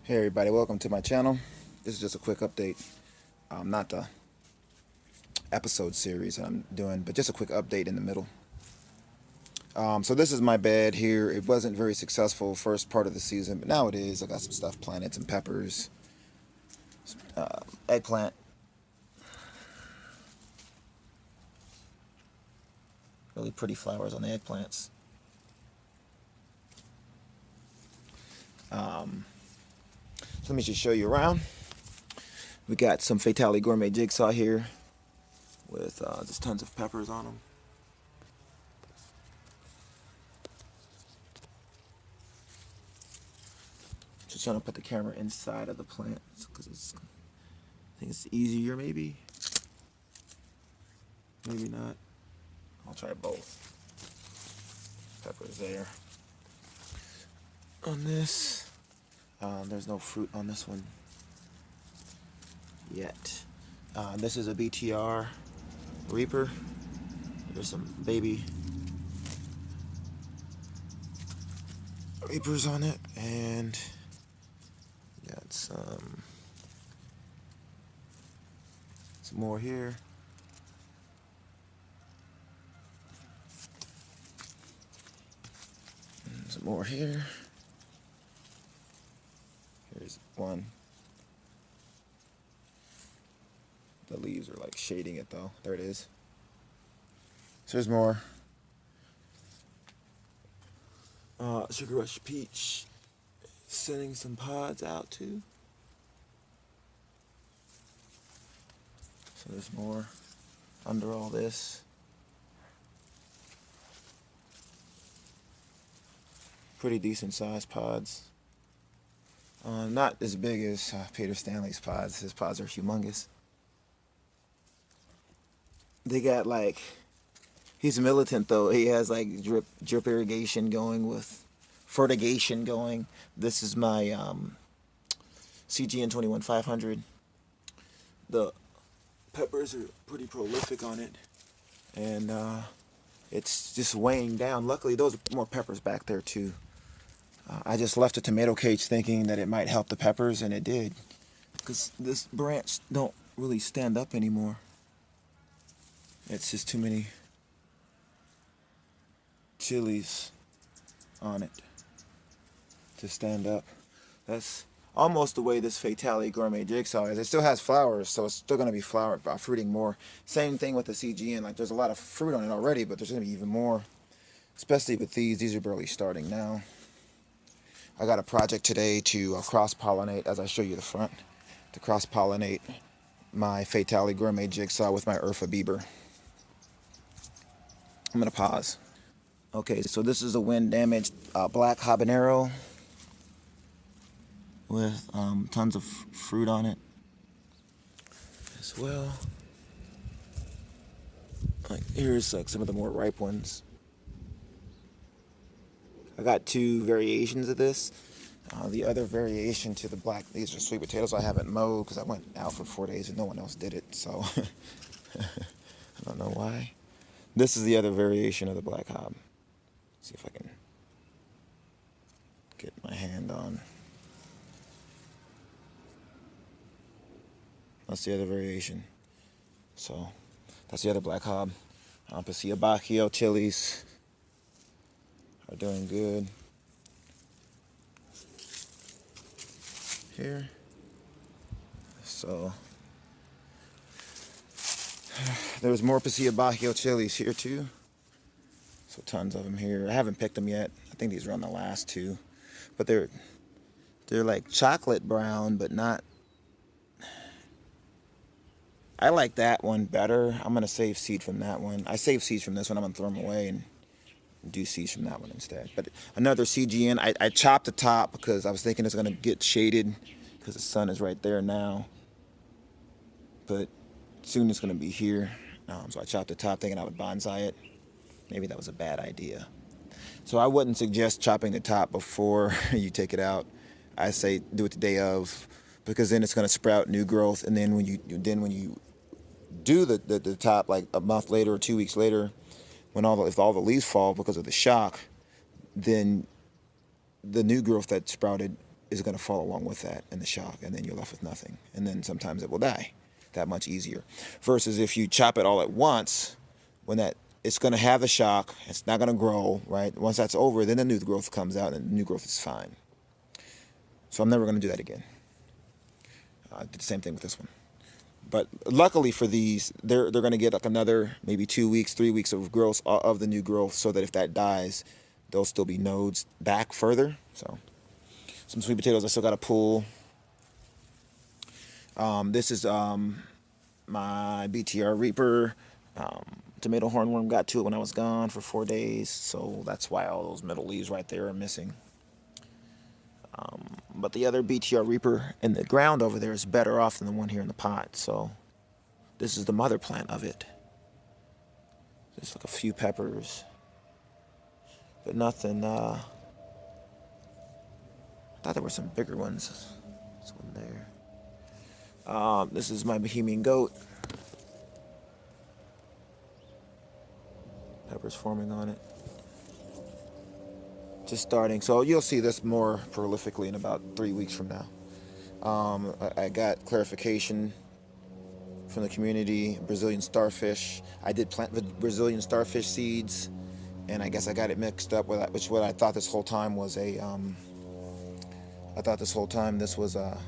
Hey everybody, welcome to my channel. This is just a quick update, not the episode series that I'm doing, but just a quick update in the middle. So this is my bed here. It wasn't very successful first part of the season, but now it is. I got some stuff planted, some peppers, eggplant. Really pretty flowers on the eggplants. So let me just show you around. We got some Fatality Gourmet jigsaw here with just tons of peppers on them. Just trying to put the camera inside of the plant because I think it's easier, maybe not. I'll try both. Peppers there. On this, there's no fruit on this one yet. This is a BTR Reaper. There's some baby Reapers on it, and got some more here. And some more here. Here's one. The leaves are like shading it though. There it is. So there's more. Sugar Rush Peach sending some pods out too. So there's more under all this. Pretty decent sized pods. Not as big as Peter Stanley's pods. His pods are humongous. They got like, he's militant though. He has like drip irrigation going with fertigation going. This is my CGN 21500. The peppers are pretty prolific on it, and it's just weighing down. Luckily, those are more peppers back there too. I just left a tomato cage thinking that it might help the peppers, and it did, because this branch don't really stand up anymore. It's just too many chilies on it to stand up. That's almost the way this Fatality Gourmet jigsaw is. It still has flowers, so it's still going to be fruiting more. Same thing with the CGN. Like, there's a lot of fruit on it already, but there's going to be even more, especially with these. These are barely starting now. I got a project today to cross-pollinate, as I show you the front, to cross-pollinate my Fatality Gourmet jigsaw with my Urfa Bieber. I'm going to pause. Okay, so this is a wind-damaged black habanero with tons of fruit on it as well. Like, here's like some of the more ripe ones. I got two variations of this. The other variation to the black, these are sweet potatoes I haven't mowed because I went out for 4 days and no one else did it, so I don't know why. This is the other variation of the black hob. See if I can get my hand on. That's the other variation. So that's the other black hob. Pasilla Bajío chilies are doing good here. So there's more Pasilla Bajío chilies here too. So tons of them here. I haven't picked them yet. I think these are on the last two, but they're like chocolate brown, but not. I like that one better. I'm gonna save seed from that one. I save seeds from this one. I'm gonna throw them away and do seeds from that one instead. But another CGN. I chopped the top because I was thinking it's gonna get shaded because the sun is right there now. But soon it's gonna be here. So I chopped the top thinking I would bonsai it. Maybe that was a bad idea. So I wouldn't suggest chopping the top before you take it out. I say do it the day of, because then it's gonna sprout new growth, and then when you do the top like a month later or 2 weeks later, when if all the leaves fall because of the shock, then the new growth that sprouted is going to fall along with that in the shock, and then you're left with nothing. And then sometimes it will die. That much easier. Versus if you chop it all at once, when that it's going to have the shock, it's not going to grow, right? Once that's over, then the new growth comes out, and the new growth is fine. So I'm never going to do that again. I did the same thing with this one. But luckily for these, they're going to get like another maybe 2 weeks, 3 weeks of growth of the new growth, so that if that dies, there'll still be nodes back further. So some sweet potatoes I still got to pull. This is my BTR Reaper. Tomato hornworm got to it when I was gone for 4 days, so that's why all those middle leaves right there are missing. But the other BTR Reaper in the ground over there is better off than the one here in the pot, so this is the mother plant of it. There's like a few peppers, but nothing. I thought there were some bigger ones. This one there. This is my Bohemian goat. Peppers forming on it. Just starting. So you'll see this more prolifically in about 3 weeks from now. I got clarification from the community. Brazilian starfish. I did plant the Brazilian starfish seeds, and I guess I got it mixed up with which what I thought this whole time was a. I thought this whole time this was a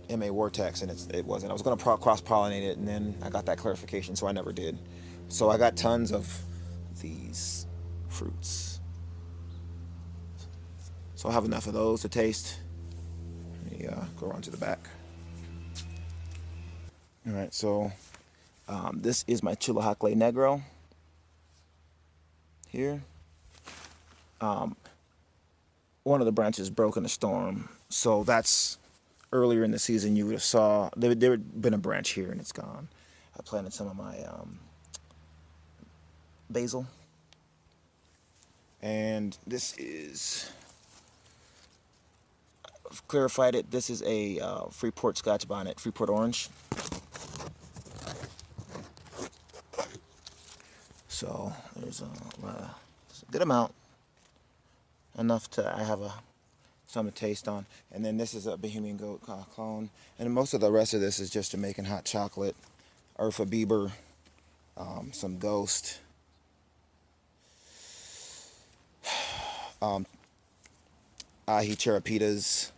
MA Vortex, and it wasn't. I was going to cross-pollinate it, and then I got that clarification, so I never did. So I got tons of these fruits. So I'll have enough of those to taste. Let me go on to the back. All right, so this is my Chilahacle Negro here. One of the branches broke in a storm, so that's earlier in the season. You would have saw there had been a branch here, and it's gone. I planted some of my basil, and this is, I've clarified it. This is a Freeport Scotch bonnet, Freeport orange. So there's a good amount, enough to I have some to taste on. And then this is a Bohemian goat clone, and most of the rest of this is just Jamaican hot chocolate, Urfa Bieber, some Ghost, Ahi Charapitas,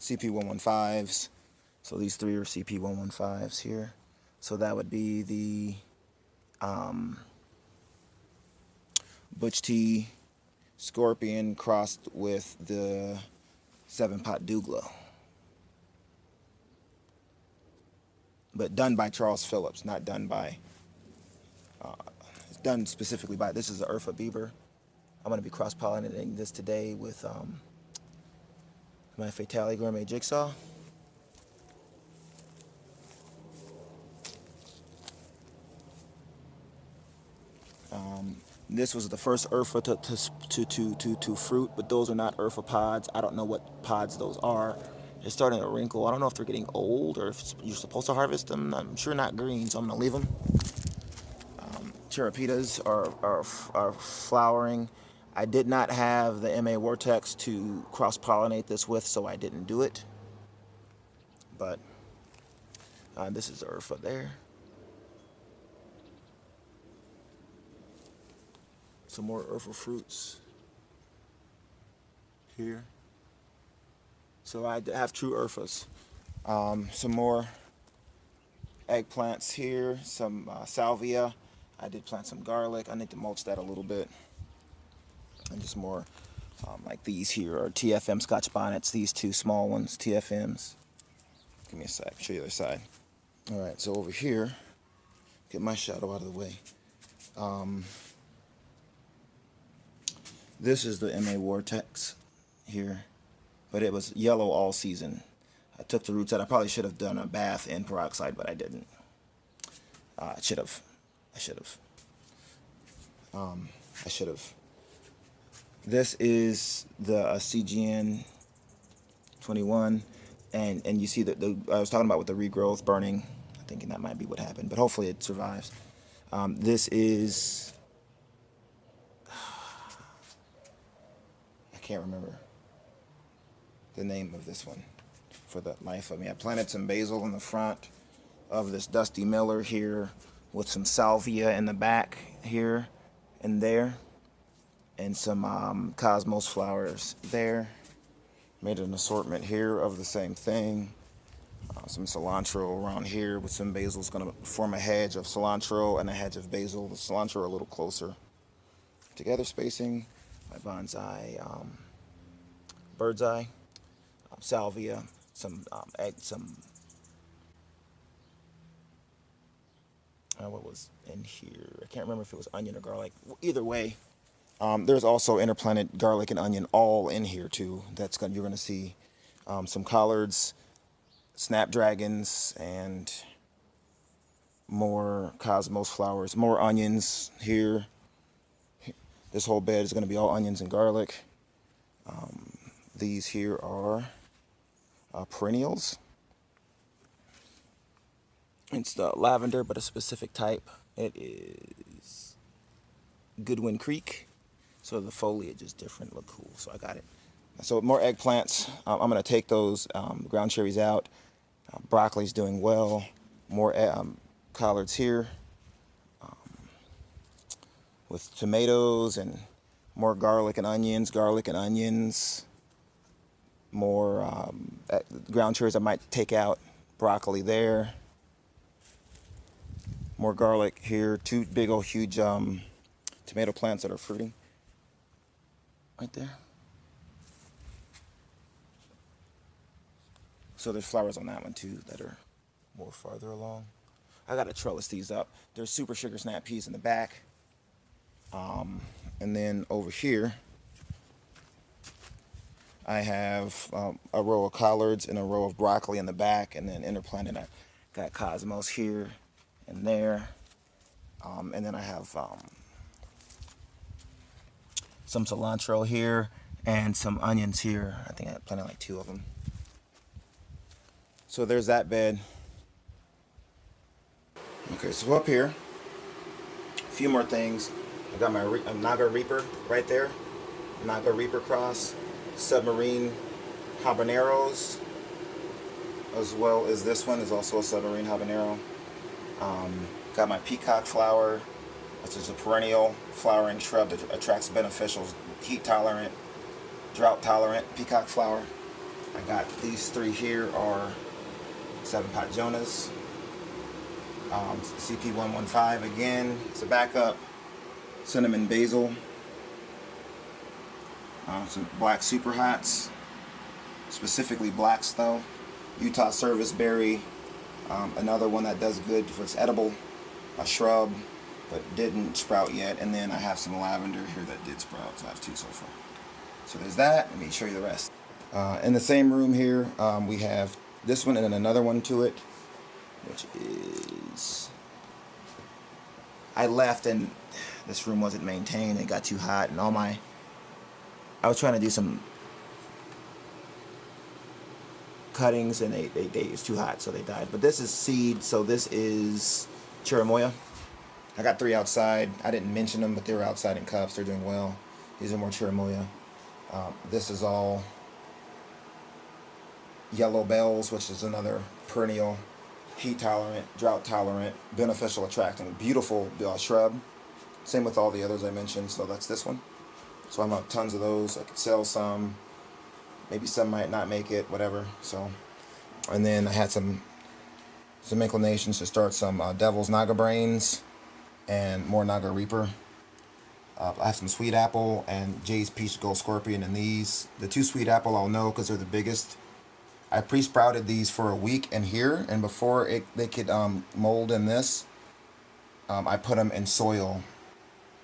CP115s. So these three are CP115s here. So that would be the Butch Tea Scorpion crossed with the 7-pot Douglas. But done by Charles Phillips, not done by, it's done specifically by, this is the Urfa Bieber. I'm going to be cross-pollinating this today with my Fatale Gourmet Jigsaw. This was the first Urfa to fruit, but those are not Urfa pods. I don't know what pods those are. They're starting to wrinkle. I don't know if they're getting old or if you're supposed to harvest them. I'm sure not green, so I'm going to leave them. Charapitas are flowering. I did not have the MA Vortex to cross-pollinate this with, so I didn't do it. But this is Urfa there. Some more Urfa fruits here. So I have true Urfas. Some more eggplants here, some salvia. I did plant some garlic. I need to mulch that a little bit. And just more like these here are TFM Scotch bonnets. These two small ones, TFMs. Give me a sec, show you the other side. All right, so over here, get my shadow out of the way. This is the MA Vortex here, but it was yellow all season. I took the roots out. I probably should have done a bath in peroxide, but I didn't. I should have. This is the CGN 21, and you see that I was talking about with the regrowth burning. I'm thinking that might be what happened, but hopefully it survives. This is, I can't remember the name of this one for the life of me. I planted some basil in the front of this Dusty Miller here with some salvia in the back here and there, and some cosmos flowers there. Made an assortment here of the same thing. Some cilantro around here with some basil. It's going to form a hedge of cilantro and a hedge of basil. The cilantro a little closer together spacing. My bonsai, bird's eye, salvia, some egg, what was in here? I can't remember if it was onion or garlic. Either way, there's also interplanted garlic and onion all in here too. You're gonna see some collards, snapdragons, and more cosmos flowers, more onions here. This whole bed is gonna be all onions and garlic. These here are perennials. It's the lavender, but a specific type. It is Goodwin Creek. So the foliage is different, look cool. So I got it. So more eggplants. I'm gonna take those ground cherries out. Broccoli's doing well. More collards here with tomatoes and more garlic and onions. More ground cherries I might take out. Broccoli there. More garlic here. Two big old huge tomato plants that are fruiting right there. So there's flowers on that one too that are more farther along. I gotta trellis these up. There's super sugar snap peas in the back. And then over here, I have a row of collards and a row of broccoli in the back, and then interplanted. I got cosmos here and there. And then I have some cilantro here and some onions here. I think I planted like 2 of them. So there's that bed. Okay, so up here, a few more things. I got my Naga Reaper right there. Naga Reaper cross, submarine habaneros, as well as this one is also a submarine habanero. Got my peacock flower, which is a perennial flowering shrub that attracts beneficial, heat tolerant, drought tolerant peacock flower. I got these 3 here are 7-pot Jonas. CP115 again, it's a backup. Cinnamon basil. Some black super hots, specifically blacks though. Utah service berry, another one that does good for its edible, a shrub, but didn't sprout yet. And then I have some lavender here that did sprout, so I have 2 so far. So there's that. Let me show you the rest. In the same room here, we have this one and then another one to it, which is, I left and this room wasn't maintained. It got too hot and I was trying to do some cuttings and it was too hot, so they died. But this is seed, so this is cherimoya. I got 3 outside. I didn't mention them, but they were outside in cups. They're doing well. These are more cherimoya. This is all yellow bells, which is another perennial, heat tolerant, drought tolerant, beneficial attracting, beautiful shrub. Same with all the others I mentioned. So that's this one. So I'm up tons of those. I could sell some. Maybe some might not make it, whatever. So, and then I had some inclinations to start some Devil's Naga Brains and more Naga Reaper. I have some Sweet Apple and Jay's Peach Gold Scorpion, and these, the 2 Sweet Apple I'll know because they're the biggest. I pre-sprouted these for a week in here, and before they could mold in this, I put them in soil,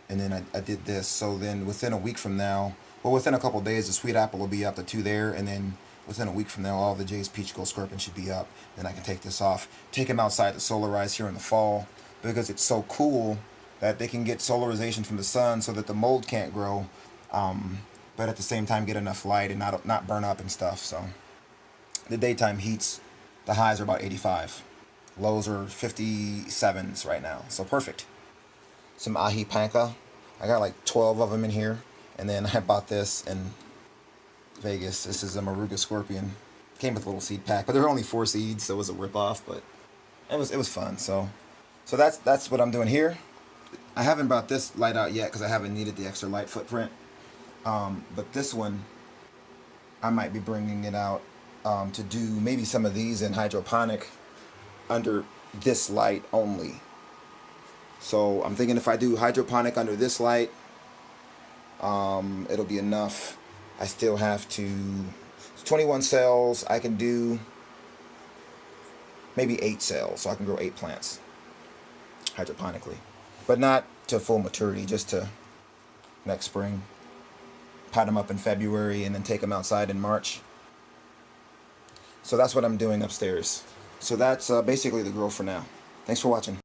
and then I did this. So then within a week from now, well, within a couple of days, the Sweet Apple will be up, the 2 there, and then within a week from now, all the Jay's Peach Gold Scorpion should be up. Then I can take this off, take them outside to solarize here in the fall, because it's so cool that they can get solarization from the sun so that the mold can't grow, but at the same time get enough light and not burn up and stuff. So the daytime heats, the highs are about 85. Lows are 57s right now, so perfect. some ahi panka. I got like 12 of them in here. And then I bought this in Vegas. This is a Maruga Scorpion. Came with a little seed pack, but there were only 4 seeds, so it was a rip-off, but it was fun. So that's what I'm doing here. I haven't brought this light out yet because I haven't needed the extra light footprint. But this one, I might be bringing it out to do maybe some of these in hydroponic under this light only. So I'm thinking if I do hydroponic under this light, it'll be enough. I still have to 21 cells. I can do maybe 8 cells, so I can grow 8 plants hydroponically, but not to full maturity, just to next spring. Pot them up in February and then take them outside in March. So that's what I'm doing upstairs. So that's basically the grow for now. Thanks for watching.